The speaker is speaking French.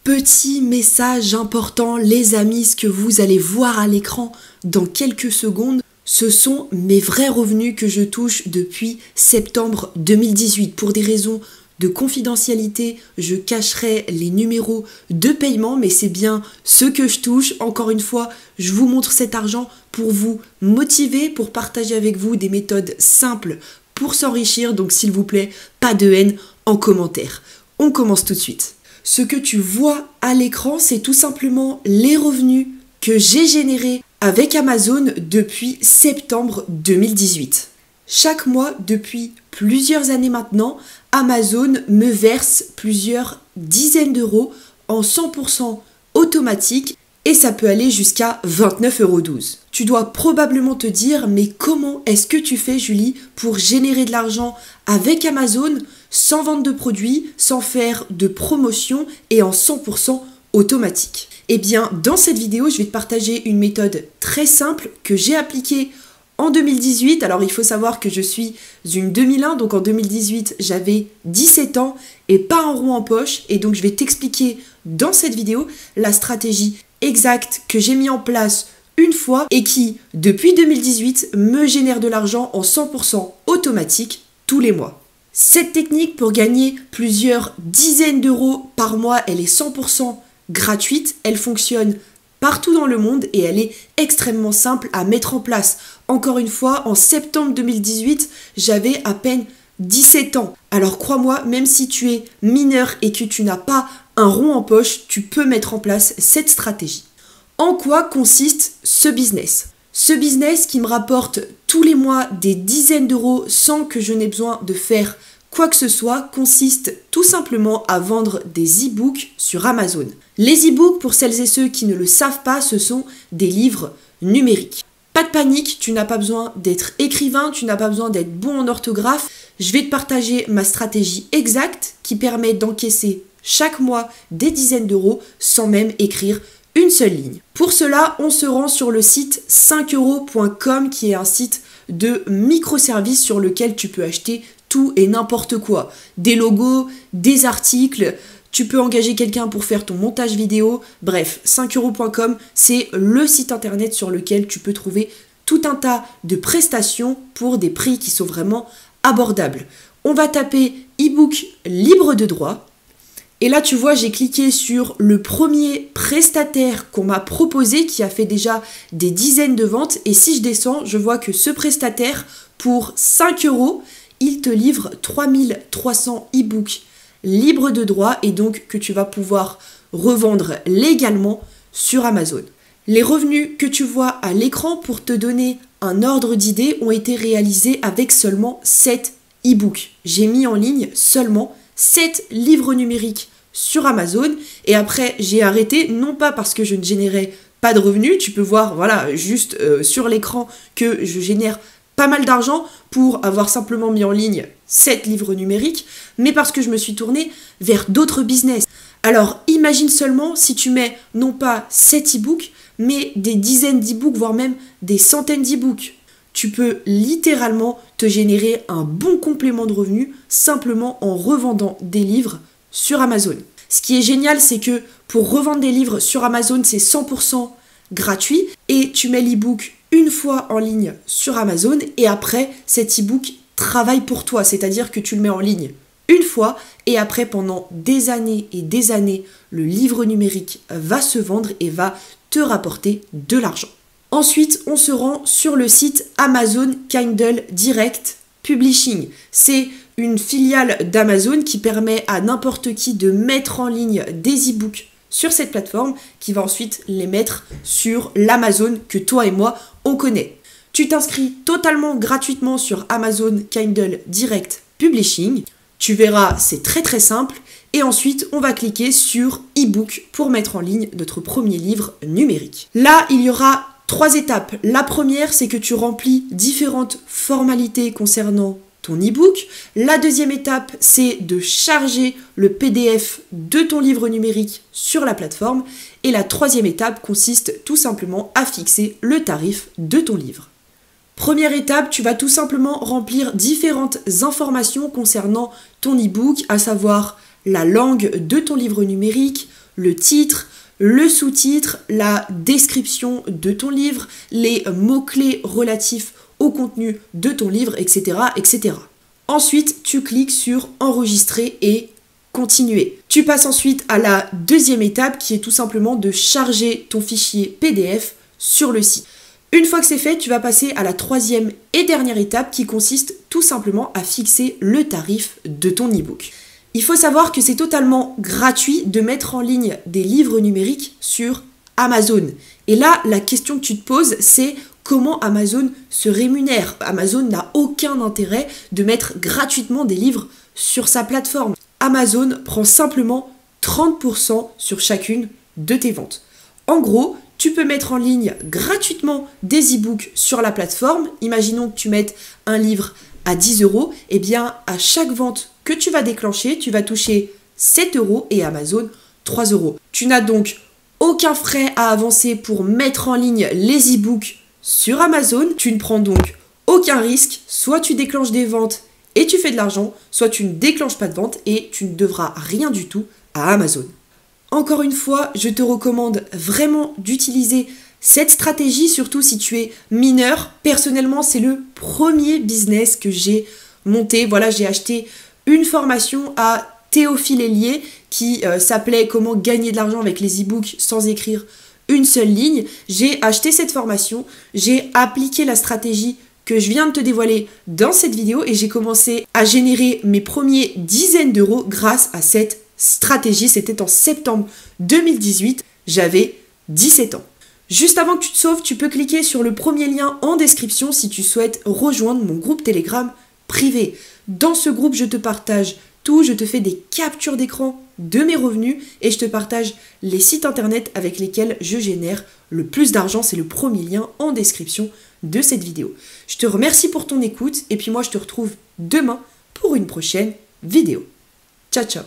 Petit message important, les amis, ce que vous allez voir à l'écran dans quelques secondes, ce sont mes vrais revenus que je touche depuis septembre 2018. Pour des raisons de confidentialité, je cacherai les numéros de paiement, mais c'est bien ce que je touche. Encore une fois, je vous montre cet argent pour vous motiver, pour partager avec vous des méthodes simples pour s'enrichir. Donc s'il vous plaît, pas de haine en commentaire. On commence tout de suite. Ce que tu vois à l'écran, c'est tout simplement les revenus que j'ai générés avec Amazon depuis septembre 2018. Chaque mois, depuis plusieurs années maintenant, Amazon me verse plusieurs dizaines d'euros en 100% automatique et ça peut aller jusqu'à 29,12 €. Tu dois probablement te dire, mais comment est-ce que tu fais, Julie, pour générer de l'argent avec Amazon sans vendre de produits, sans faire de promotion et en 100% automatique? Eh bien, dans cette vidéo, je vais te partager une méthode très simple que j'ai appliquée en 2018. Alors, il faut savoir que je suis une 2001, donc en 2018, j'avais 17 ans et pas un rond en poche. Et donc, je vais t'expliquer dans cette vidéo la stratégie exacte que j'ai mis en place une fois et qui, depuis 2018, me génère de l'argent en 100% automatique tous les mois. Cette technique pour gagner plusieurs dizaines d'euros par mois, elle est 100% gratuite, elle fonctionne partout dans le monde et elle est extrêmement simple à mettre en place. Encore une fois, en septembre 2018, j'avais à peine 17 ans. Alors crois-moi, même si tu es mineur et que tu n'as pas un rond en poche, tu peux mettre en place cette stratégie. En quoi consiste ce business ? Ce business qui me rapporte tous les mois des dizaines d'euros sans que je n'ai besoin de faire quoi que ce soit consiste tout simplement à vendre des e-books sur Amazon. Les e-books, pour celles et ceux qui ne le savent pas, ce sont des livres numériques. Pas de panique, tu n'as pas besoin d'être écrivain, tu n'as pas besoin d'être bon en orthographe. Je vais te partager ma stratégie exacte qui permet d'encaisser chaque mois des dizaines d'euros sans même écrire une seule ligne. Pour cela, on se rend sur le site 5euros.com qui est un site de microservices sur lequel tu peux acheter tout et n'importe quoi. Des logos, des articles, tu peux engager quelqu'un pour faire ton montage vidéo. Bref, 5euros.com, c'est le site internet sur lequel tu peux trouver tout un tas de prestations pour des prix qui sont vraiment abordables. On va taper e-book libre de droit. Et là, tu vois, j'ai cliqué sur le premier prestataire qu'on m'a proposé qui a fait déjà des dizaines de ventes. Et si je descends, je vois que ce prestataire, pour 5 €, il te livre 3300 e-books libres de droit et donc que tu vas pouvoir revendre légalement sur Amazon. Les revenus que tu vois à l'écran, pour te donner un ordre d'idée, ont été réalisés avec seulement 7 e-books. J'ai mis en ligne seulement 7 livres numériques sur Amazon et après j'ai arrêté, non pas parce que je ne générais pas de revenus, tu peux voir voilà juste sur l'écran que je génère pas mal d'argent pour avoir simplement mis en ligne 7 livres numériques, mais parce que je me suis tournée vers d'autres business. Alors imagine seulement si tu mets non pas 7 e-books, mais des dizaines d'e-books, voire même des centaines d'e-books. Tu peux littéralement te générer un bon complément de revenus simplement en revendant des livres sur Amazon. Ce qui est génial, c'est que pour revendre des livres sur Amazon, c'est 100% gratuit et tu mets l'e-book une fois en ligne sur Amazon et après, cet e-book travaille pour toi, c'est-à-dire que tu le mets en ligne une fois et après, pendant des années et des années, le livre numérique va se vendre et va te rapporter de l'argent. Ensuite, on se rend sur le site Amazon Kindle Direct Publishing. C'est une filiale d'Amazon qui permet à n'importe qui de mettre en ligne des e-books sur cette plateforme qui va ensuite les mettre sur l'Amazon que toi et moi, on connaît. Tu t'inscris totalement gratuitement sur Amazon Kindle Direct Publishing. Tu verras, c'est très très simple. Et ensuite, on va cliquer sur e-book pour mettre en ligne notre premier livre numérique. Là, il y aura 3 étapes. La première, c'est que tu remplis différentes formalités concernant ton e-book. La deuxième étape, c'est de charger le PDF de ton livre numérique sur la plateforme. Et la troisième étape consiste tout simplement à fixer le tarif de ton livre. Première étape, tu vas tout simplement remplir différentes informations concernant ton e-book, à savoir la langue de ton livre numérique, le titre, le sous-titre, la description de ton livre, les mots-clés relatifs au contenu de ton livre, etc., etc. Ensuite, tu cliques sur enregistrer et continuer. Tu passes ensuite à la deuxième étape qui est tout simplement de charger ton fichier PDF sur le site. Une fois que c'est fait, tu vas passer à la troisième et dernière étape qui consiste tout simplement à fixer le tarif de ton e-book. Il faut savoir que c'est totalement gratuit de mettre en ligne des livres numériques sur Amazon. Et là, la question que tu te poses, c'est comment Amazon se rémunère. Amazon n'a aucun intérêt de mettre gratuitement des livres sur sa plateforme. Amazon prend simplement 30% sur chacune de tes ventes. En gros, tu peux mettre en ligne gratuitement des e-books sur la plateforme. Imaginons que tu mettes un livre à 10 €. Eh bien, à chaque vente que tu vas déclencher, tu vas toucher 7 € et Amazon 3 €. Tu n'as donc aucun frais à avancer pour mettre en ligne les e-books sur Amazon. Tu ne prends donc aucun risque. Soit tu déclenches des ventes et tu fais de l'argent, soit tu ne déclenches pas de vente et tu ne devras rien du tout à Amazon. Encore une fois, je te recommande vraiment d'utiliser cette stratégie, surtout si tu es mineur. Personnellement, c'est le premier business que j'ai monté. Voilà, j'ai acheté une formation à Théophile Hélier qui s'appelait « Comment gagner de l'argent avec les e-books sans écrire une seule ligne ». J'ai acheté cette formation, j'ai appliqué la stratégie que je viens de te dévoiler dans cette vidéo et j'ai commencé à générer mes premiers dizaines d'euros grâce à cette stratégie. C'était en septembre 2018, j'avais 17 ans. Juste avant que tu te sauves, tu peux cliquer sur le premier lien en description si tu souhaites rejoindre mon groupe Telegram privé. Dans ce groupe, je te partage tout, je te fais des captures d'écran de mes revenus et je te partage les sites internet avec lesquels je génère le plus d'argent. C'est le premier lien en description de cette vidéo. Je te remercie pour ton écoute et puis moi je te retrouve demain pour une prochaine vidéo. Ciao ciao.